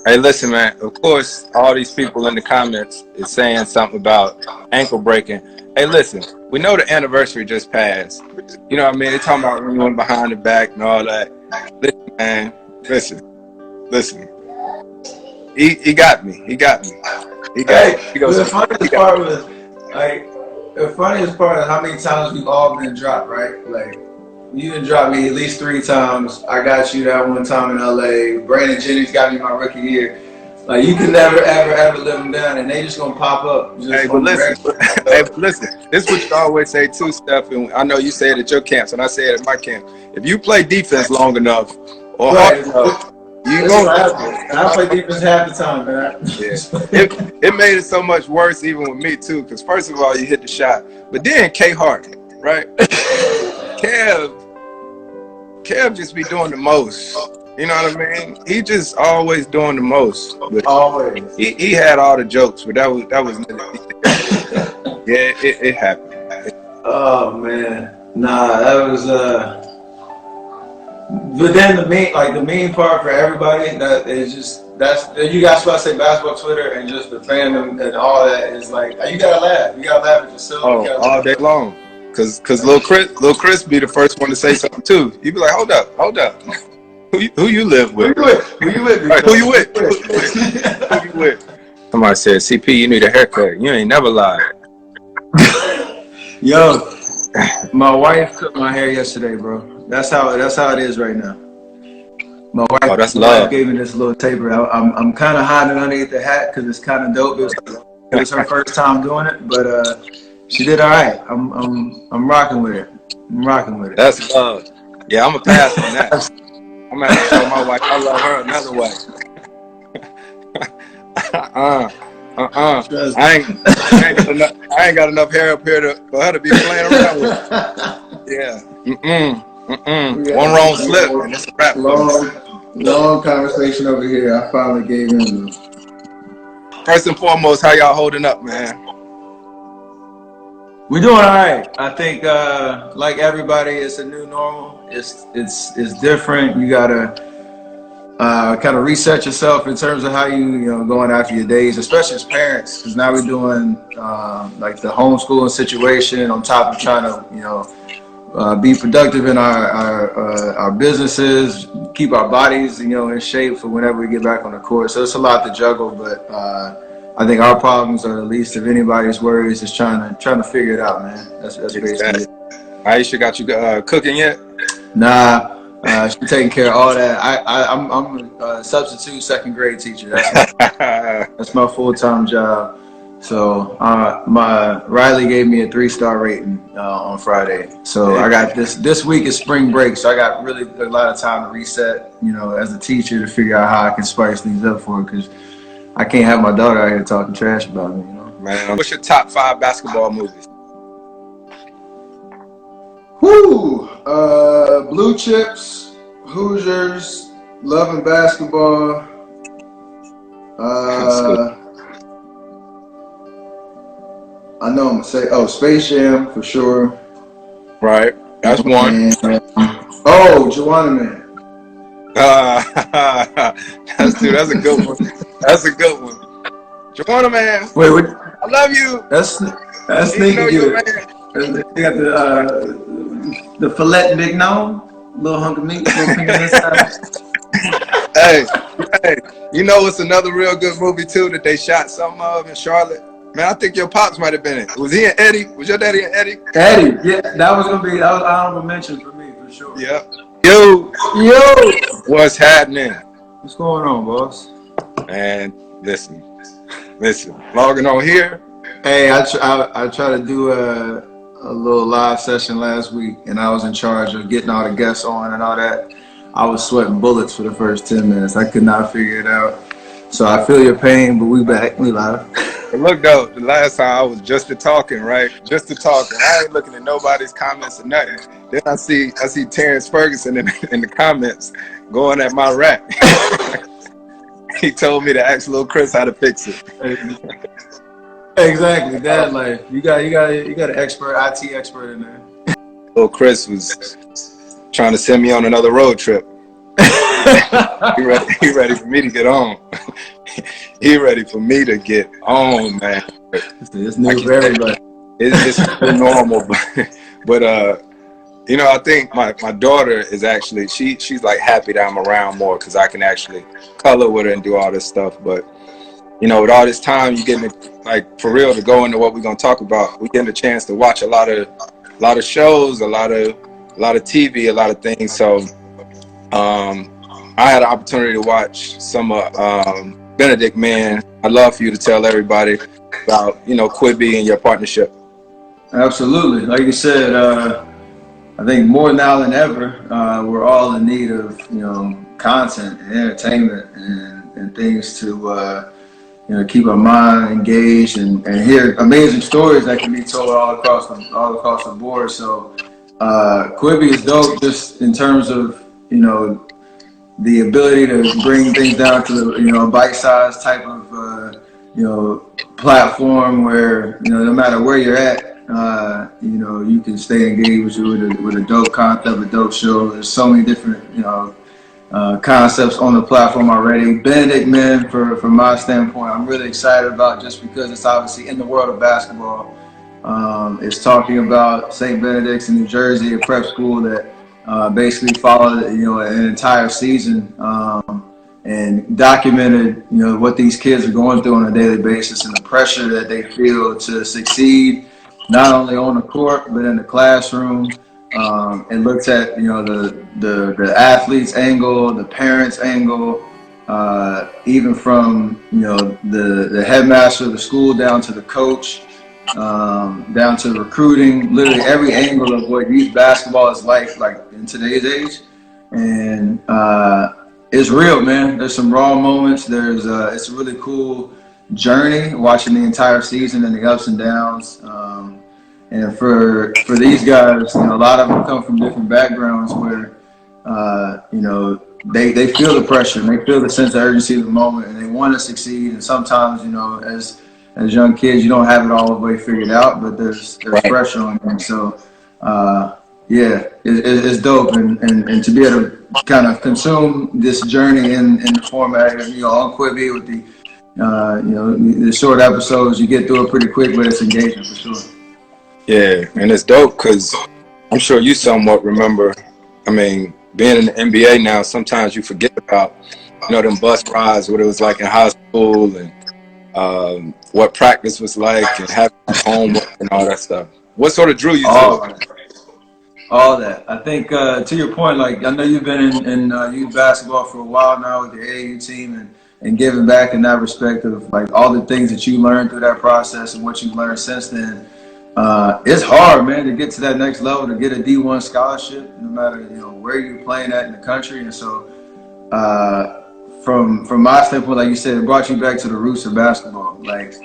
Hey, listen, man. Of course, all these people in the comments is saying something about ankle breaking. Hey, listen. We know the anniversary just passed. You know what I mean? They're talking about when you went behind the back and all that. Listen, man. Listen. He got me. He got me. The funniest part was, like, the funniest part is how many times we've all been dropped, right? Like, you done dropped me at least 3 times. I got you that one time in LA. Brandon Jennings got me my rookie year. Like, you can never, ever live them down, and they just gonna pop up. Hey, but listen. This is what you always say too, Steph. And I know you say it at your camps, and I say it at my camp. If you play defense long enough or hard enough, you gonna. I play defense half the time, man. Yeah. It made it so much worse even with me too, because first of all you hit the shot, but then K Hart, right? Kev just be doing the most. You know what I mean? He just always doing the most. But always. He had all the jokes, but that was yeah, it happened. Oh man, nah, that was But then the main part for everybody that is just you guys supposed to say basketball Twitter and just the fandom and all that is like you gotta laugh. You gotta laugh at yourself. Oh, all day long. Cause Lil Chris be the first one to say something too. You be like, hold up. Who you live with? Who you with? Right, who you with? Somebody said, CP, you need a haircut. You ain't never lied. Yo, my wife cut my hair yesterday, bro. That's how it is right now. My wife gave me this little taper. I'm kind of hiding underneath the hat because it's kind of dope. It was her first time doing it, but she did all right. I'm rocking with it. That's love. Yeah, I'm a pass on that. I'm gonna have to show my wife I love her another way. I ain't got enough hair up here for her to be playing around with. Yeah. One wrong slip and it's a wrap. Long conversation over here. I finally gave in. First and foremost, how y'all holding up, man? We're doing all right. I think, like everybody, it's a new normal. It's different. You gotta kind of reset yourself in terms of how you going after your days, especially as parents, because now we're doing like the homeschooling situation on top of trying to be productive in our businesses, keep our bodies in shape for whenever we get back on the court. So it's a lot to juggle, but I think our problems are the least of anybody's worries. Is trying to figure it out, man. That's basically it. Ayesha got you cooking yet? Nah. She's taking care of all that. I'm a substitute second grade teacher. That's my full-time job. So my Riley gave me a 3-star rating on Friday. So I got this week is spring break, so I got really a lot of time to reset, as a teacher, to figure out how I can spice things up for her, because I can't have my daughter out here talking trash about me, Man, what's your top 5 basketball movies? Whoo! Blue Chips, Hoosiers, Love and Basketball. I know I'm gonna say Space Jam for sure. Right, that's one. Juwanna Mann. That's a good one. That's a good one. Juwanna Mann. Wait, what? I love you. That's sneaky good. You got the filet mignon, little hunk of meat, little finger inside. Hey, you know what's another real good movie too that they shot some of in Charlotte? Man, I think your pops might have been in it. Was he in Eddie? Was your daddy in Eddie? Eddie, yeah, that was honorable mention for me for sure. Yeah. Yo, what's happening? What's going on, boss? Man, listen, logging on here. Hey, I tried to do a little live session last week, and I was in charge of getting all the guests on and all that. I was sweating bullets for the first 10 minutes. I could not figure it out. So I feel your pain, but we back, we live. Look though, the last time I was just talking, right? Just talking. I ain't looking at nobody's comments or nothing. Then I see Terrence Ferguson in the comments going at my rap. He told me to ask Lil Chris how to fix it. Exactly, that life. You got an expert, IT expert in there. Lil Chris was trying to send me on another road trip. He ready for me to get on. He ready for me to get on, man. It's new for everybody. It's normal, but I think my daughter is actually she's like happy that I'm around more because I can actually color with her and do all this stuff. But with all this time, you getting like for real to go into what we're gonna talk about. We getting a chance to watch a lot of shows, a lot of TV, a lot of things. So I had an opportunity to watch some Benedict Men. I'd love for you to tell everybody about Quibi and your partnership. Absolutely, like you said, I think more now than ever, we're all in need of content and entertainment and things to keep our mind engaged and hear amazing stories that can be told all across the board. So Quibi is dope just in terms of the ability to bring things down to a bite-sized type of platform where no matter where you're at, you can stay engaged with a dope concept, a dope show. There's so many different concepts on the platform already. Benedict Men, from my standpoint, I'm really excited about just because it's obviously in the world of basketball. It's talking about St. Benedict's in New Jersey, a prep school that basically followed an entire season and documented what these kids are going through on a daily basis and the pressure that they feel to succeed not only on the court but in the classroom. It looks at the athlete's angle, the parents' angle, even from the headmaster of the school down to the coach, down to recruiting. Literally every angle of what youth basketball is like in today's age, and it's real, man. There's some raw moments. It's a really cool journey watching the entire season and the ups and downs. And for these guys, a lot of them come from different backgrounds where, they feel the pressure and they feel the sense of urgency of the moment and they want to succeed. And sometimes, as young kids, you don't have it all the way figured out, but there's pressure on them. So, it's dope. And to be able to kind of consume this journey in the format of, on Quibi with the short episodes, you get through it pretty quick, but it's engaging for sure. Yeah, and it's dope because I'm sure you somewhat remember, being in the NBA now, sometimes you forget about, them bus rides, what it was like in high school and what practice was like and having homework and all that stuff. What sort of drew you to it? All that. I think to your point, like I know you've been in youth basketball for a while now with the AAU team and giving back in that respect of like all the things that you learned through that process and what you've learned since then. It's hard, man, to get to that next level, to get a D1 scholarship, no matter where you're playing at in the country. And so, from my standpoint, like you said, it brought you back to the roots of basketball, like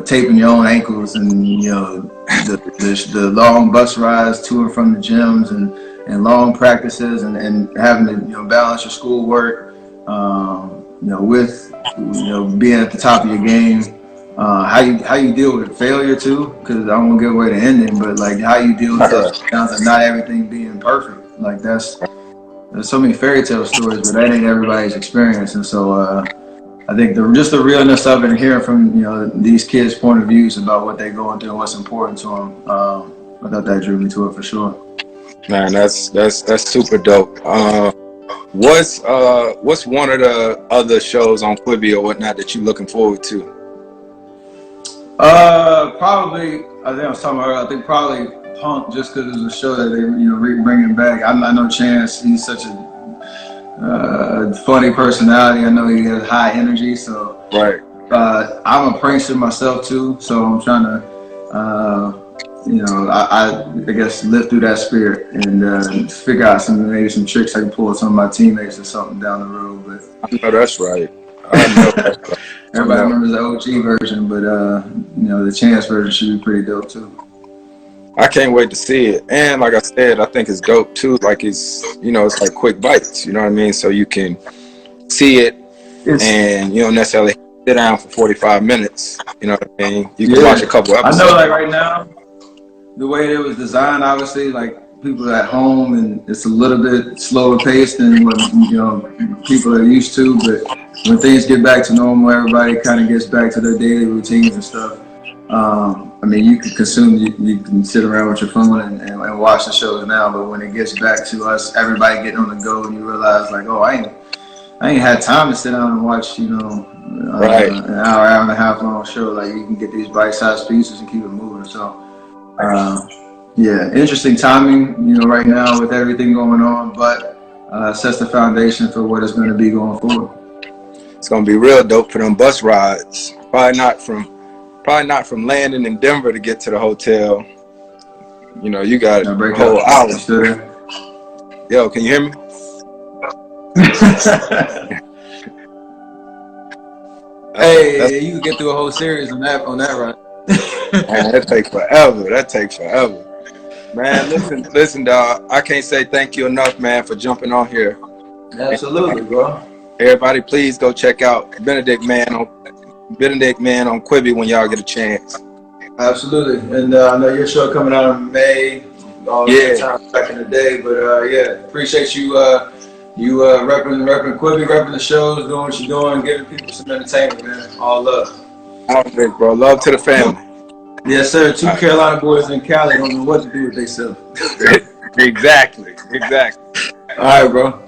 taping your own ankles and the long bus rides to and from the gyms and long practices and having to balance your schoolwork, with being at the top of your game. How you deal with failure too, because I don't want to give away the ending, but like how you deal with ups and downs and not everything being perfect. Like there's so many fairy tale stories, but that ain't everybody's experience. And so I think just the realness of it and hearing from these kids' point of views about what they're going through and what's important to them, I thought that drew me to it for sure. Man, that's super dope. What's one of the other shows on Quibi or whatnot that you're looking forward to? Probably. I think I was talking about earlier. I think probably Punk, just because it was a show that they bringing back. I know Chance. He's such a funny personality. I know he has high energy. So right. I'm a prankster myself too. So I'm trying to, I guess live through that spirit and figure out maybe some tricks I can pull with some of my teammates or something down the road. But I know that's right. I know that's right. Everybody remembers the OG version, but the Chance version should be pretty dope too. I can't wait to see it. And like I said, I think it's dope too. Like it's like quick bites. You know what I mean? So you can see it, and you don't necessarily sit down for 45 minutes. You know what I mean? You can watch a couple episodes. I know, like right now, the way it was designed, obviously, like people at home, and it's a little bit slower paced than what people are used to. But when things get back to normal, everybody kind of gets back to their daily routines and stuff. I mean, you can consume, you can sit around with your phone and watch the shows now, but when it gets back to us, everybody getting on the go, and you realize like, oh, I ain't had time to sit down and watch, Right. an hour and a half long show. Like, you can get these bite-sized pieces and keep it moving. So, yeah, interesting timing, right now with everything going on, but sets the foundation for what it's going to be going forward. It's gonna be real dope for them bus rides. Probably not from landing in Denver to get to the hotel. You got a whole hour. Yo, can you hear me? Hey, you can get through a whole series on that run. Man, that takes forever. Man, listen, dog. I can't say thank you enough, man, for jumping on here. Absolutely, bro. Everybody, please go check out Benedict Men on Quibi when y'all get a chance. Absolutely, and I know your show coming out in May. All that time back in the day, but appreciate you. You repping Quibi, repping the shows, doing what you're doing, giving people some entertainment, man. All love. All right, bro. Love to the family. Yes, sir. Two Carolina boys in Cali don't know what to do with themselves. Exactly. All right, bro.